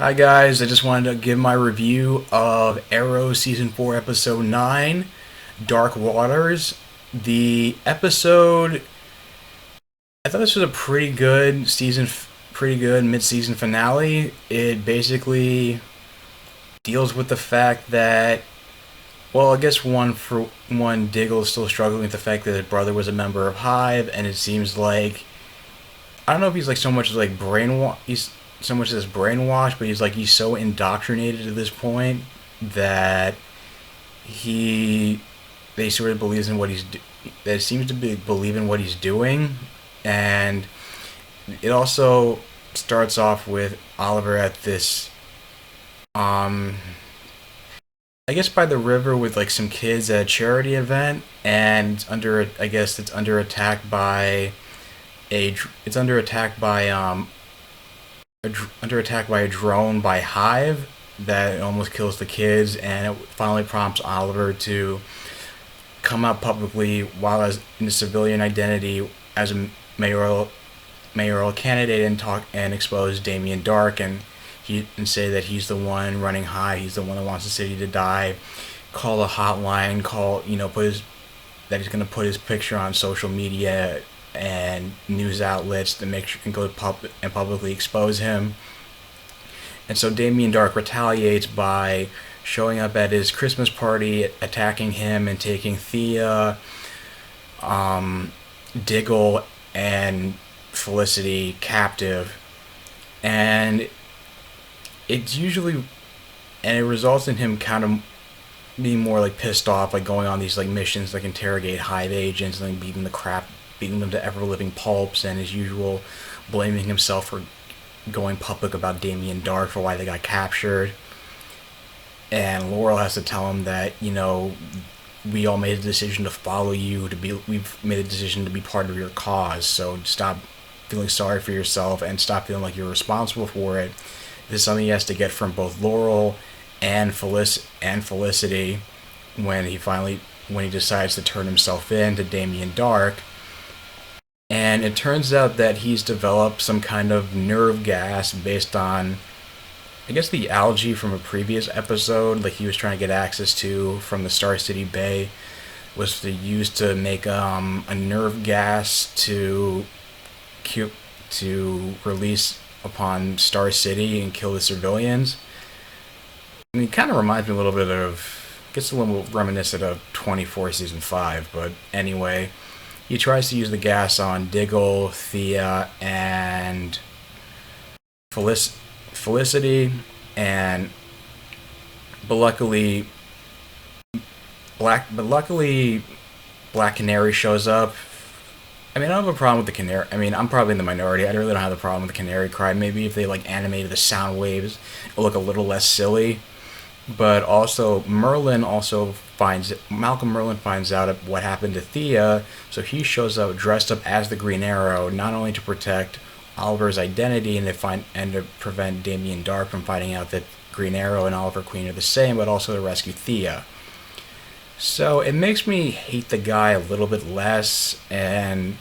Hi guys, I just wanted to give my review of Arrow Season 4 Episode 9, Dark Waters. The episode, I thought this was a pretty good mid-season finale. It basically deals with the fact that, well, I guess for one, Diggle is still struggling with the fact that his brother was a member of Hive, and it seems like, I don't know if he's like so much as like he's so much as brainwashed, but he's so indoctrinated at this point that he they sort of believes in what that seems to be believe in what he's doing. And it also starts off with Oliver at this um I guess by the river with like some kids at a charity event, and I guess it's under attack by it's under attack by under attack by a drone by Hive that almost kills the kids, and it finally prompts Oliver to come out publicly while as in a civilian identity as a mayoral candidate and talk and expose Damien Dark, and say that he's the one running Hive, he's the one that wants the city to die. Call a hotline, that he's going to put his picture on social media and news outlets to make sure and publicly expose him. And so Damien Dark retaliates by showing up at his Christmas party, attacking him, and taking Thea, Diggle, and Felicity captive. And it's usually, and it results in him kind of being more like pissed off, like going on these like missions, like interrogate Hive agents, and like beating them to ever living pulps, and as usual, blaming himself for going public about Damien Dark for why they got captured. And Laurel has to tell him that, we all made a decision to follow you, we've made a decision to be part of your cause, so stop feeling sorry for yourself and stop feeling like you're responsible for it. This is something he has to get from both Laurel and Felicity when he decides to turn himself in to Damien Dark. And it turns out that he's developed some kind of nerve gas based on, I guess, the algae from a previous episode, like he was trying to get access to from the Star City Bay, was to use to make a nerve gas to release upon Star City and kill the civilians. I mean, it kind of reminds me a little bit of, gets a little reminiscent of 24 season 5, but anyway, he tries to use the gas on Diggle, Thea, and Felicity, and but luckily Black Canary shows up. I mean, I don't have a problem with the Canary. I mean, I'm probably in the minority. I really don't have a problem with the Canary Cry. Maybe if they like animated the sound waves, it'll look a little less silly. But also, Malcolm Merlin finds out what happened to Thea, so he shows up dressed up as the Green Arrow, not only to protect Oliver's identity and to prevent Damien Dark from finding out that Green Arrow and Oliver Queen are the same, but also to rescue Thea. So it makes me hate the guy a little bit less, and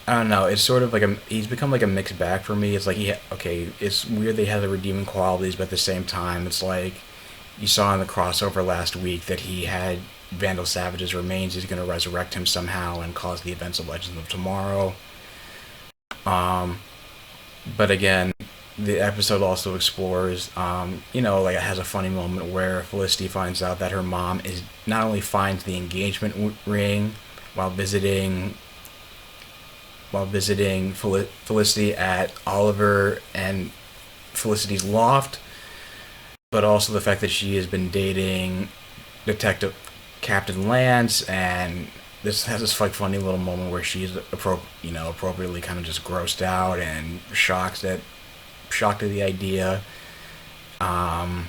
I don't know. It's sort of like he's become like a mixed bag for me. It's like it's weird they have the redeeming qualities, but at the same time, it's like you saw in the crossover last week that he had Vandal Savage's remains. He's going to resurrect him somehow and cause the events of Legends of Tomorrow. But again, the episode also explores, like it has a funny moment where Felicity finds out that her mom is not only finds the engagement ring while visiting Felicity at Oliver and Felicity's loft, but also the fact that she has been dating Detective Captain Lance, and this has this like funny little moment where she's appropriately kind of just grossed out and shocked at the idea, and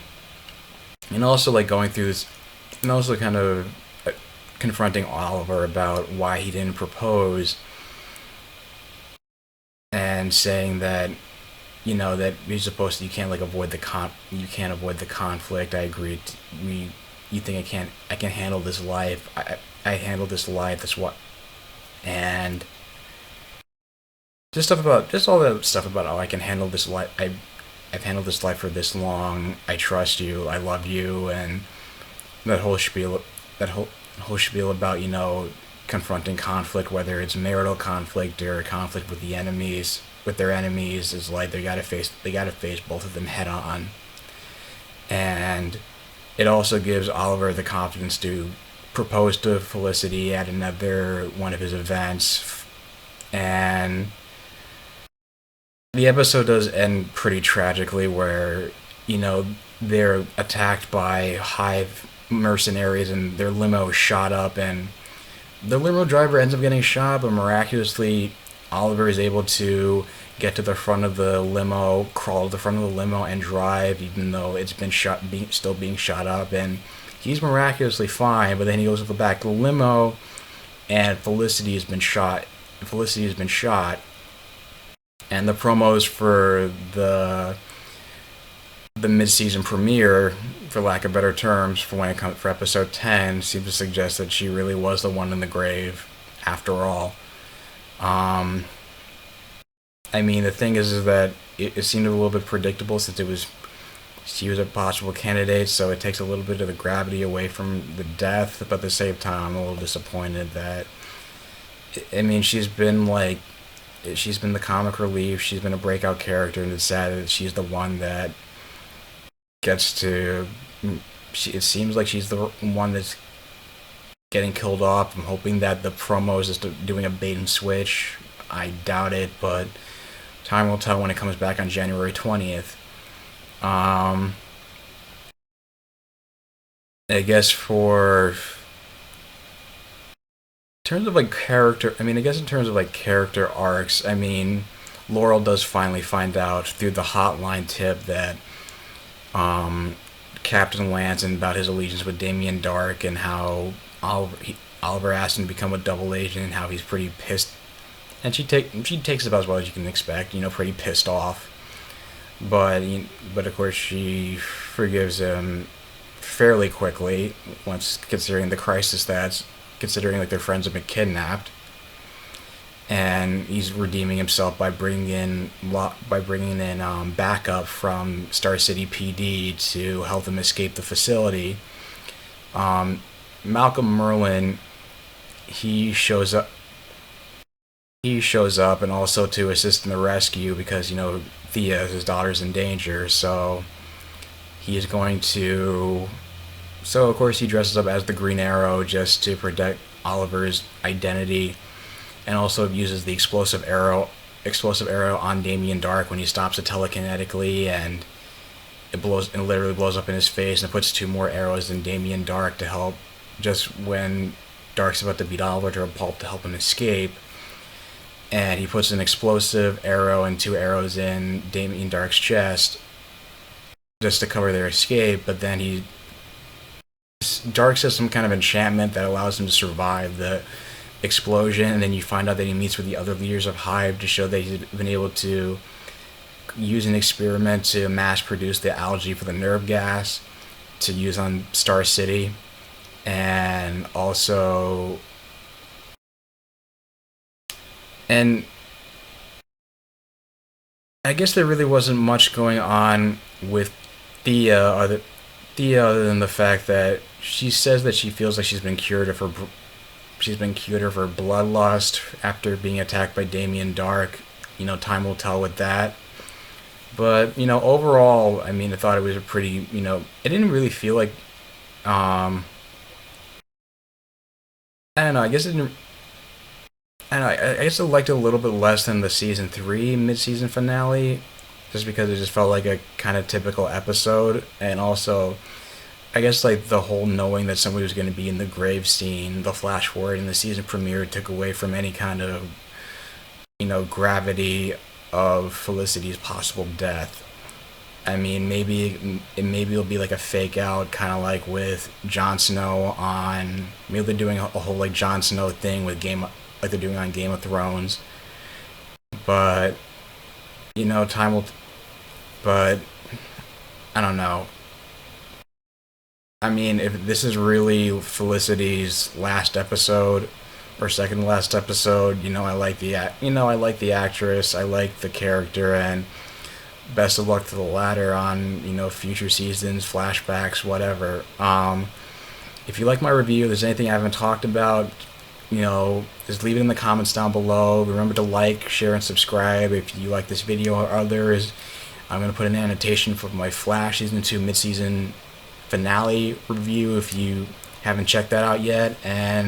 also like going through this, and also kind of confronting Oliver about why he didn't propose, and saying that that you're supposed to, you can't like you can't avoid the conflict. I agree. You think I can handle this life. I handle this life. That's what, and just all that stuff about, oh, I can handle this life. I've handled this life for this long. I trust you. I love you, and that whole spiel. That whole spiel about, confronting conflict, whether it's marital conflict or conflict with the enemies, with their enemies, is like they gotta face both of them head on, and it also gives Oliver the confidence to propose to Felicity at another one of his events, and the episode does end pretty tragically, where you know they're attacked by Hive mercenaries and their limo is shot up, and the limo driver ends up getting shot, but miraculously, Oliver is able to get to the front of the limo, crawl to the front of the limo, and drive, even though it's been still being shot up, and he's miraculously fine. But then he goes to the back of the limo, and Felicity has been shot. Felicity has been shot, and the promos for the mid-season premiere, for lack of better terms, for when it comes for episode 10, seem to suggest that she really was the one in the grave, after all. Um, I mean, the thing is that it seemed a little bit predictable, since she was a possible candidate, so it takes a little bit of the gravity away from the death. But at the same time, I'm a little disappointed that, I mean, she's been the comic relief, she's been a breakout character, and it's sad that she's the one that gets to. It seems like she's the one that's getting killed off. I'm hoping that the promo is just doing a bait and switch. I doubt it, but time will tell when it comes back on January 20th. Um, I guess for in terms of like character, I mean, I guess in terms of like character arcs, I mean, Laurel does finally find out through the hotline tip that um, Captain Lance, and about his allegiance with Damien Dark, and how Oliver asked him to become a double agent, and how he's pretty pissed. And she takes it about as well as you can expect, pretty pissed off. But of course she forgives him fairly quickly, once considering the crisis that's considering like their friends have been kidnapped, and he's redeeming himself by bringing in backup from Star City PD to help them escape the facility. Um, Malcolm Merlin, he shows up. He shows up, and also to assist in the rescue, because Thea, his daughter's in danger. So he is going to. So of course he dresses up as the Green Arrow just to protect Oliver's identity, and also uses the explosive arrow on Damien Dark when he stops it telekinetically, and it literally blows up in his face, and it puts two more arrows in Damien Dark to help, just when Dark's about to beat Oliver to a pulp to help him escape. And he puts an explosive arrow and two arrows in Damien Dark's chest just to cover their escape. But then Dark says some kind of enchantment that allows him to survive the explosion, and then you find out that he meets with the other leaders of Hive to show that he's been able to use an experiment to mass produce the algae for the nerve gas to use on Star City. And also, and I guess there really wasn't much going on with Thea, other than the fact that she says that she feels like she's been cured of her bloodlust after being attacked by Damien Dark. Time will tell with that. But overall, I mean, I thought it was a pretty. It didn't really feel like. I don't know. I guess it didn't. I don't know. I guess I liked it a little bit less than the season 3 mid-season finale, just because it just felt like a kind of typical episode, and also, I guess like the whole knowing that somebody was going to be in the grave scene, the flash forward in the season premiere, took away from any kind of gravity of Felicity's possible death. I mean, maybe it'll be like a fake out, kind of like with Jon Snow on. Maybe they're doing a whole like Jon Snow thing with like they're doing on Game of Thrones. But time will. But I don't know. I mean, if this is really Felicity's last episode, or second to last episode. I like I like the actress, I like the character, and best of luck to the latter on future seasons, flashbacks, whatever. If you like my review, if there's anything I haven't talked about, just leave it in the comments down below. Remember to like, share, and subscribe if you like this video or others. I'm going to put an annotation for my Flash Season 2 mid-season finale review if you haven't checked that out yet. And